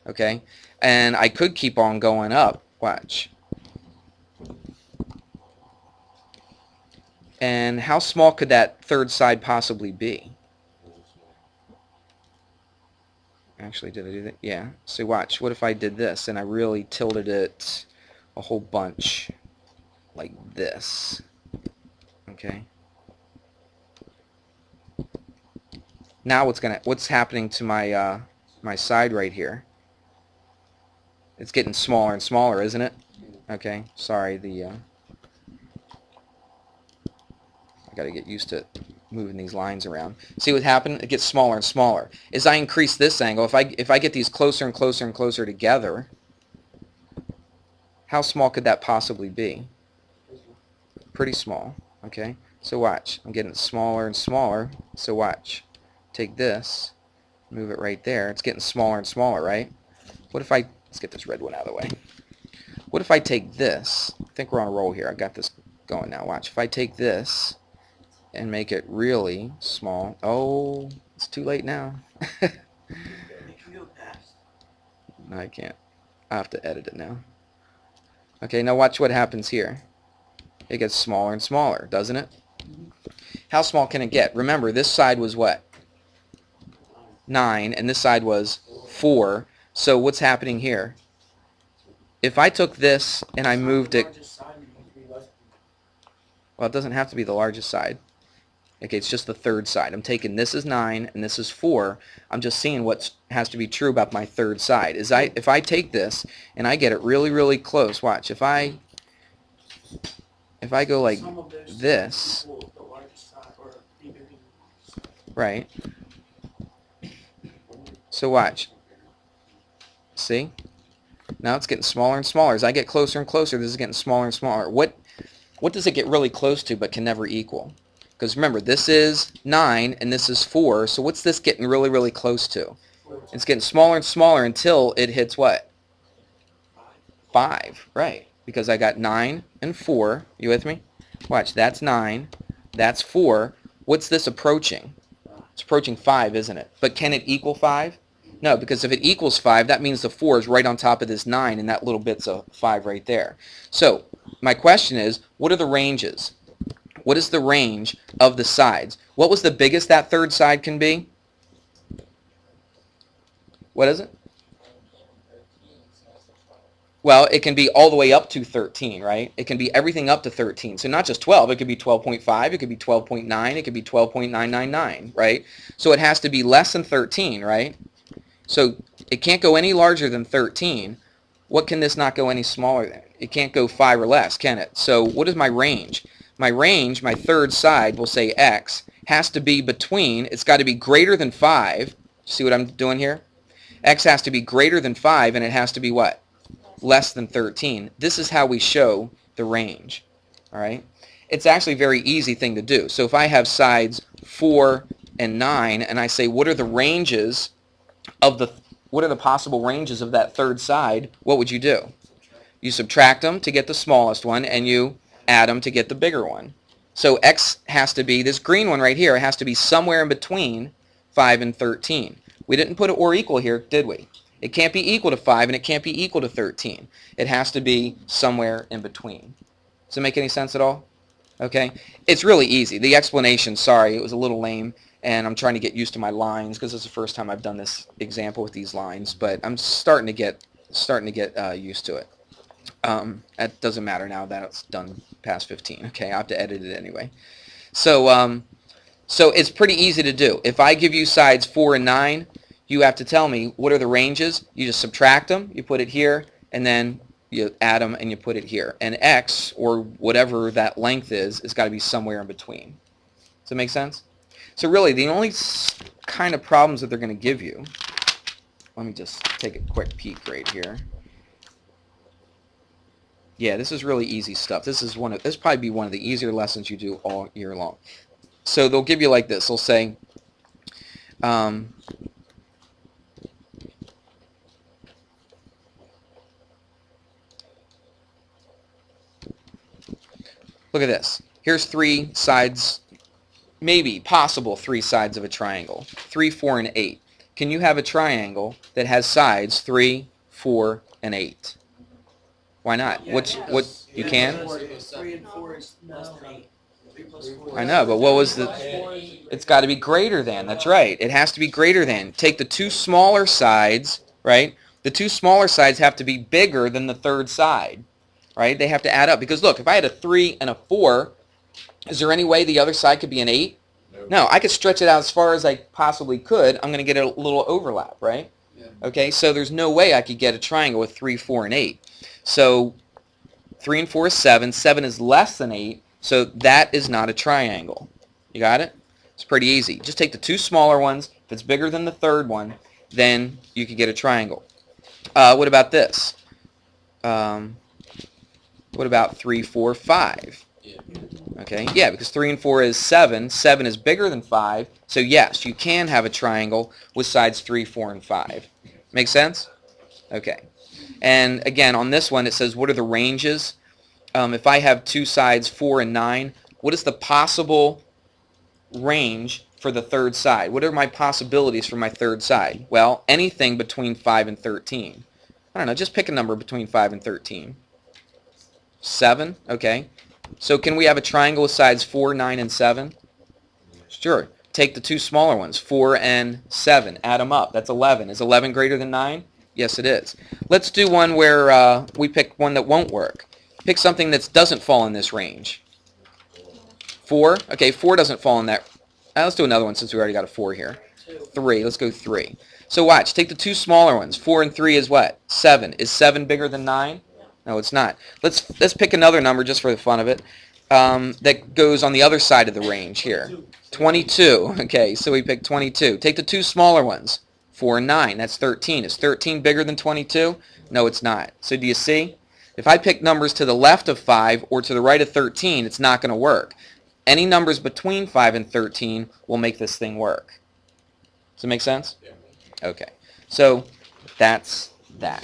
okay? And I could keep on going up. Watch. And how small could that third side possibly be? Actually, did I do that? Yeah. So watch. What if I did this and I really tilted it a whole bunch like this? Okay. Now what's happening to my my side right here? It's getting smaller and smaller, isn't it? Okay. Sorry, I got to get used to moving these lines around. See what happened? It gets smaller and smaller. As I increase this angle, if I get these closer and closer and closer together, how small could that possibly be? Pretty small. Okay. So watch. I'm getting smaller and smaller. So watch. Take this, move it right there. It's getting smaller and smaller, right? What if let's get this red one out of the way. What if I take this? I think we're on a roll here. I got this going now. Watch. If I take this and make it really small. Oh, it's too late now. No, I can't. I have to edit it now. Okay, now watch what happens here. It gets smaller and smaller, doesn't it? How small can it get? Remember, this side was what? 9, and this side was 4. So what's happening here? If I took this and I moved it... Well, it doesn't have to be the largest side. Okay, it's just the third side. I'm taking this is 9 and this is 4. I'm just seeing what has to be true about my third side. If I take this and I get it really, really close, watch. If I go like this, right? So watch. See? Now it's getting smaller and smaller. As I get closer and closer, this is getting smaller and smaller. What does it get really close to but can never equal? Because remember, this is 9 and this is 4. So what's this getting really, really close to? It's getting smaller and smaller until it hits what? 5. Right. Because I got 9 and 4. You with me? Watch. That's 9. That's 4. What's this approaching? It's approaching 5, isn't it? But can it equal 5? No, because if it equals 5, that means the 4 is right on top of this 9, and that little bit's a 5 right there. So my question is, what are the ranges? What is the range of the sides? What was the biggest that third side can be? What is it? Well, it can be all the way up to 13, right? It can be everything up to 13. So not just 12. It could be 12.5. It could be 12.9. It could be 12.999, right? So it has to be less than 13, right? So it can't go any larger than 13. What can this not go any smaller than? It can't go 5 or less, can it? So what is my range? My range, my third side, we'll say x, has to be between, it's got to be greater than 5. See what I'm doing here? X has to be greater than 5, and it has to be what? Less than 13. This is how we show the range. All right? It's actually a very easy thing to do. So if I have sides 4 and 9, and I say, what are the ranges of what are the possible ranges of that third side, what would you do? You subtract them to get the smallest one, and you add them to get the bigger one. So x has to be, this green one right here, has to be somewhere in between 5 and 13. We didn't put an or equal here, did we? It can't be equal to 5, and it can't be equal to 13. It has to be somewhere in between. Does it make any sense at all? Okay? It's really easy. The explanation, sorry, it was a little lame, and I'm trying to get used to my lines because it's the first time I've done this example with these lines, but I'm starting to get used to it. That doesn't matter now that it's done past 15. Okay, I have to edit it anyway. So it's pretty easy to do. If I give you sides 4 and 9, you have to tell me what are the ranges. You just subtract them, you put it here, and then you add them and you put it here. And x, or whatever that length is got to be somewhere in between. Does that make sense? So really, the only kind of problems that they're going to give you, let me just take a quick peek right here. Yeah, this is really easy stuff. This probably be one of the easier lessons you do all year long. So they'll give you like this. They'll say, look at this. Here's 3 sides, maybe possible 3 sides of a triangle. 3, 4, and 8. can you have a triangle that has sides 3, 4, and 8? Why not? You can? 3 and 4 is less than 8. 3 plus 4 I know, but what was the... It's got to be greater than. That's right. It has to be greater than. Take the two smaller sides, right? The two smaller sides have to be bigger than the third side, right? They have to add up. Because look, if I had a 3 and a 4, is there any way the other side could be an 8? No, I could stretch it out as far as I possibly could. I'm going to get a little overlap, right? Yeah. Okay, so there's no way I could get a triangle with 3, 4, and 8. So 3 and 4 is 7. 7 is less than 8, so that is not a triangle. You got it? It's pretty easy. Just take the two smaller ones. If it's bigger than the third one, then you can get a triangle. What about this? What about 3, 4, 5? Okay, yeah, because 3 and 4 is 7. 7 is bigger than 5. So yes, you can have a triangle with sides 3, 4, and 5. Make sense? Okay. And again, on this one, it says, what are the ranges? If I have two sides 4 and 9, what is the possible range for the third side? What are my possibilities for my third side? Well, anything between 5 and 13. I don't know, just pick a number between 5 and 13. 7? Okay. So can we have a triangle with sides 4, 9, and 7? Sure. Take the two smaller ones, 4 and 7. Add them up. That's 11. Is 11 greater than 9? Yes, it is. Let's do one where we pick one that won't work. Pick something that doesn't fall in this range. 4? Okay, 4 doesn't fall in that. Let's do another one since we already got a 4 here. 3. Let's go 3. So watch. Take the two smaller ones. 4 and 3 is what? 7. Is 7 bigger than 9? No, it's not. Let's pick another number just for the fun of it that goes on the other side of the range here. 22. Okay, so we pick 22. Take the two smaller ones. 4 and 9. That's 13. Is 13 bigger than 22? No, it's not. So do you see? If I pick numbers to the left of 5 or to the right of 13, it's not going to work. Any numbers between 5 and 13 will make this thing work. Does it make sense? Yeah. Okay. So that's that.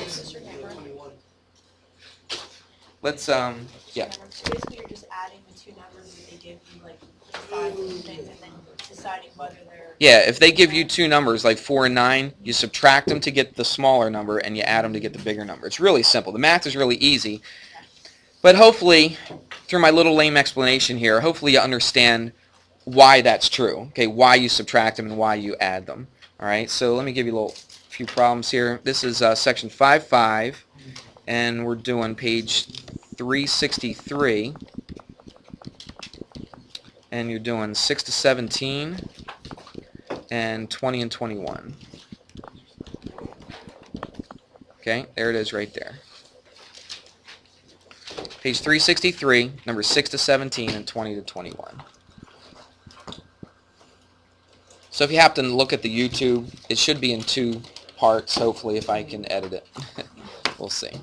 Let's, yeah. So basically you're just adding the two numbers that they give you, like 5 and things, and then deciding whether they're... Yeah, if they give you two numbers, like 4 and 9, you subtract them to get the smaller number, and you add them to get the bigger number. It's really simple. The math is really easy. But hopefully, through my little lame explanation here, hopefully you understand why that's true. Okay, why you subtract them and why you add them. All right, so let me give you a few problems here. This is section 5.5, and we're doing page 363. And you're doing 6 to 17 and 20 and 21. Okay, there it is right there. Page 363, numbers 6 to 17 and 20 to 21. So if you happen to look at the YouTube, it should be in 2 parts, hopefully, if I can edit it. We'll see.